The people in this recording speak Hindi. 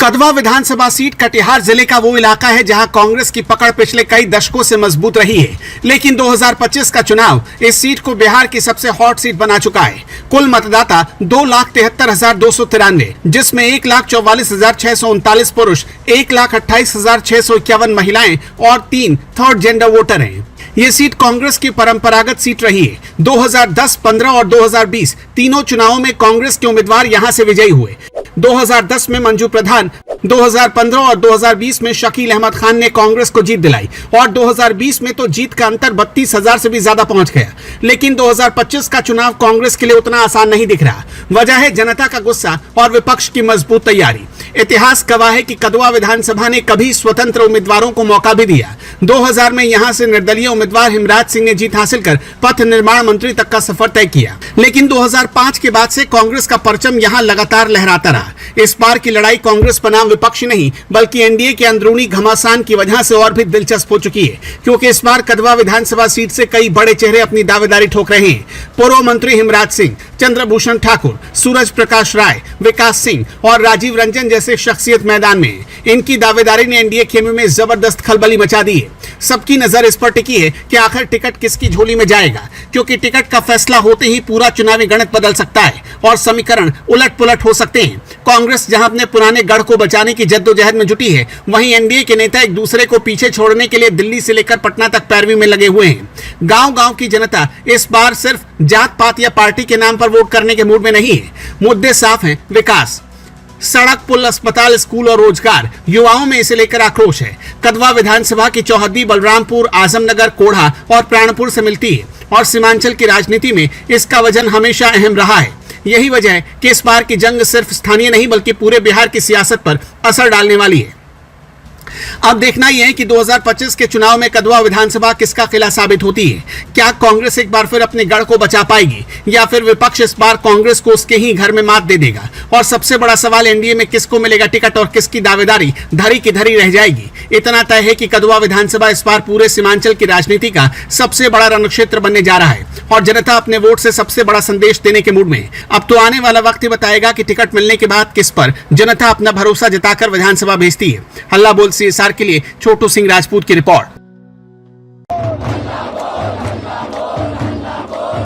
कदवा विधानसभा सीट कटिहार जिले का वो इलाका है जहां कांग्रेस की पकड़ पिछले कई दशकों से मजबूत रही है, लेकिन 2025 का चुनाव इस सीट को बिहार की सबसे हॉट सीट बना चुका है। कुल मतदाता 2,73,293, जिसमें 1,44,639 पुरुष, 1,28,651 महिलाएं और 3 थर्ड जेंडर वोटर हैं। ये सीट कांग्रेस की परंपरागत सीट रही है। 2010, 15 और 2020 तीनों चुनावों में कांग्रेस के उम्मीदवार यहां से विजयी हुए। 2010 में मंजू प्रधान, 2015 और 2020 में शकील अहमद खान ने कांग्रेस को जीत दिलाई और 2020 में तो जीत का अंतर 32,000 से भी ज्यादा पहुंच गया। लेकिन 2025 का चुनाव कांग्रेस के लिए उतना आसान नहीं दिख रहा। वजह है जनता का गुस्सा और विपक्ष की मजबूत तैयारी। इतिहास गवाह है कि कदवा विधानसभा ने कभी स्वतंत्र उम्मीदवारों को मौका भी दिया। 2000 में यहां से निर्दलीय उम्मीदवार हिमराज सिंह ने जीत हासिल कर पथ निर्माण मंत्री तक का सफर तय किया। लेकिन 2005 के बाद से कांग्रेस का परचम यहां लगातार लहराता रहा। इस बार की लड़ाई कांग्रेस बनाम विपक्ष नहीं बल्कि एनडीए के अंदरूनी घमासान की वजह से और भी दिलचस्प हो चुकी है, क्योंकि इस बार कदवा विधानसभा सीट से कई बड़े चेहरे अपनी दावेदारी ठोक रहे हैं। पूर्व मंत्री हिमराज सिंह, चंद्रभूषण ठाकुर, सूरज प्रकाश राय, विकास सिंह और राजीव रंजन जैसे शख्सियत मैदान में हैं। इनकी दावेदारी ने एनडीए खेमे में जबरदस्त खलबली मचा दी है। सबकी नजर इस पर टिकी है कि आखिर टिकट किसकी झोली में जाएगा, क्योंकि टिकट का फैसला होते ही पूरा चुनावी गणित बदल सकता है और समीकरण उलट पुलट हो सकते हैं। कांग्रेस जहां अपने पुराने गढ़ को बचाने की जद्दोजहद में जुटी है, वहीं एनडीए के नेता एक दूसरे को पीछे छोड़ने के लिए दिल्ली से लेकर पटना तक पैरवी में लगे हुए हैं। गांव-गांव की जनता इस बार सिर्फ जात पात या पार्टी के नाम पर वोट करने के मूड में नहीं है। मुद्दे साफ हैं, विकास, सड़क, पुल, अस्पताल, स्कूल और रोजगार। युवाओं में इसे लेकर आक्रोश है। कदवा विधानसभा की चौहद्दी बलरामपुर, आजमनगर, कोढ़ा और प्राणपुर से मिलती है और सीमांचल की राजनीति में इसका वजन हमेशा अहम रहा है। यही वजह है कि इस बार की जंग सिर्फ स्थानीय नहीं बल्कि पूरे बिहार की सियासत पर असर डालने वाली है। अब देखना यह है कि 2025 के चुनाव में कदवा विधानसभा किसका किला साबित होती है। क्या कांग्रेस एक बार फिर अपने गढ़ को बचा पाएगी या फिर विपक्ष इस बार कांग्रेस को उसके ही घर में मात दे देगा। और सबसे बड़ा सवाल, एनडीए में किसको मिलेगा टिकट और किसकी दावेदारी धरी की धरी रह जाएगी। इतना तय है कि कदवा विधानसभा इस बार पूरे सीमांचल की राजनीति का सबसे बड़ा रणक्षेत्र बनने जा रहा है और जनता अपने वोट से सबसे बड़ा संदेश देने के मूड में है। अब तो आने वाला वक्त ही बताएगा कि टिकट मिलने के बाद किस पर जनता अपना भरोसा जताकर विधानसभा भेजती है। हल्ला बोल CSR के लिए छोटू सिंह राजपूत की रिपोर्ट।